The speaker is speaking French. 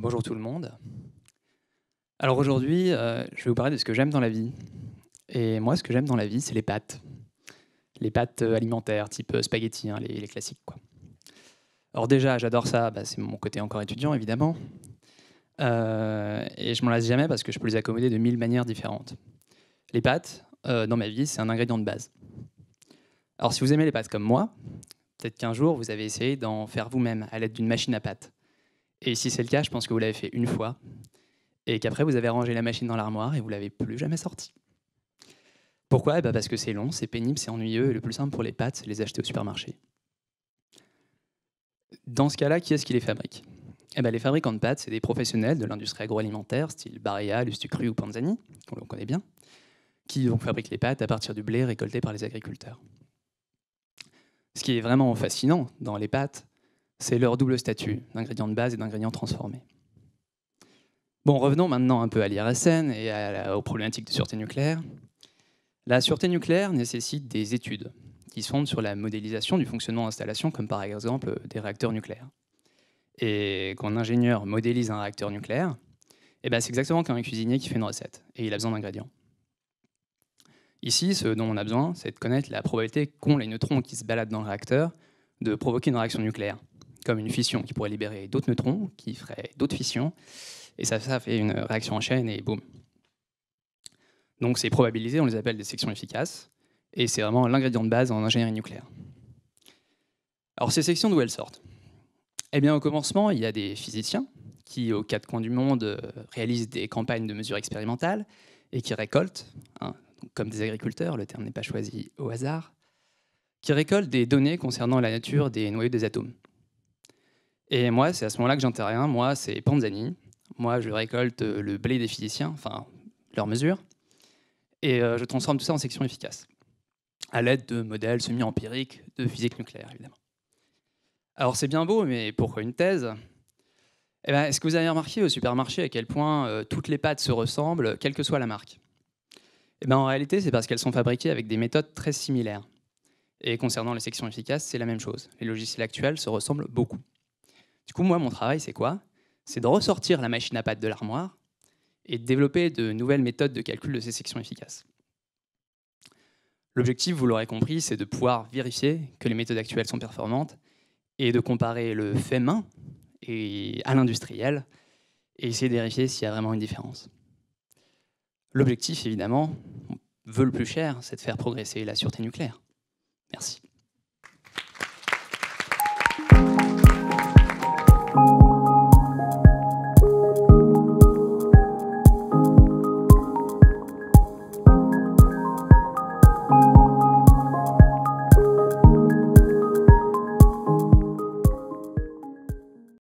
Bonjour tout le monde. Alors aujourd'hui, je vais vous parler de ce que j'aime dans la vie. Et moi, ce que j'aime dans la vie, c'est les pâtes. Les pâtes alimentaires, type spaghetti, hein, les classiques, quoi. Alors déjà, j'adore ça, c'est mon côté encore étudiant, évidemment. Et je m'en lasse jamais parce que je peux les accommoder de 1000 manières différentes. Les pâtes, dans ma vie, c'est un ingrédient de base. Alors si vous aimez les pâtes comme moi, peut-être qu'un jour, vous avez essayé d'en faire vous-même à l'aide d'une machine à pâtes. Et si c'est le cas, je pense que vous l'avez fait une fois, et qu'après vous avez rangé la machine dans l'armoire et vous l'avez plus jamais sortie. Pourquoi? Parce que c'est long, c'est pénible, c'est ennuyeux, et le plus simple pour les pâtes, c'est de les acheter au supermarché. Dans ce cas-là, qui est-ce qui les fabrique? Les fabricants de pâtes, c'est des professionnels de l'industrie agroalimentaire, style Barilla, Lustucru ou Panzani, qu'on connaît bien, qui donc fabriquent les pâtes à partir du blé récolté par les agriculteurs. Ce qui est vraiment fascinant dans les pâtes, c'est leur double statut d'ingrédients de base et d'ingrédients transformés. Bon, revenons maintenant un peu à l'IRSN et aux problématiques de sûreté nucléaire. La sûreté nucléaire nécessite des études qui se fondent sur la modélisation du fonctionnement d'installations, comme par exemple des réacteurs nucléaires. Et quand un ingénieur modélise un réacteur nucléaire, c'est exactement comme un cuisinier qui fait une recette, et il a besoin d'ingrédients. Ici, ce dont on a besoin, c'est de connaître la probabilité qu'ont les neutrons qui se baladent dans le réacteur de provoquer une réaction nucléaire, comme une fission qui pourrait libérer d'autres neutrons, qui ferait d'autres fissions, et ça fait une réaction en chaîne, et boum. Donc c'est probabilisé, on les appelle des sections efficaces, et c'est vraiment l'ingrédient de base en ingénierie nucléaire. Alors ces sections, d'où elles sortent? Au commencement, il y a des physiciens qui, aux quatre coins du monde, réalisent des campagnes de mesures expérimentales et qui récoltent, donc comme des agriculteurs, le terme n'est pas choisi au hasard, qui récoltent des données concernant la nature des noyaux des atomes. Et moi, c'est à ce moment-là que j'interviens. Moi, c'est Panzani. Moi, je récolte le blé des physiciens, enfin, leurs mesures, et je transforme tout ça en sections efficaces, à l'aide de modèles semi-empiriques de physique nucléaire, évidemment. Alors, c'est bien beau, mais pourquoi une thèse? Est-ce que vous avez remarqué au supermarché à quel point toutes les pâtes se ressemblent, quelle que soit la marque? En réalité, c'est parce qu'elles sont fabriquées avec des méthodes très similaires. Et concernant les sections efficaces, c'est la même chose. Les logiciels actuels se ressemblent beaucoup. Du coup, moi, mon travail, c'est quoi? C'est de ressortir la machine à pâtes de l'armoire et de développer de nouvelles méthodes de calcul de ces sections efficaces. L'objectif, vous l'aurez compris, c'est de pouvoir vérifier que les méthodes actuelles sont performantes et de comparer le fait main et à l'industriel et essayer de vérifier s'il y a vraiment une différence. L'objectif, évidemment, on veut le plus cher, c'est de faire progresser la sûreté nucléaire. Merci.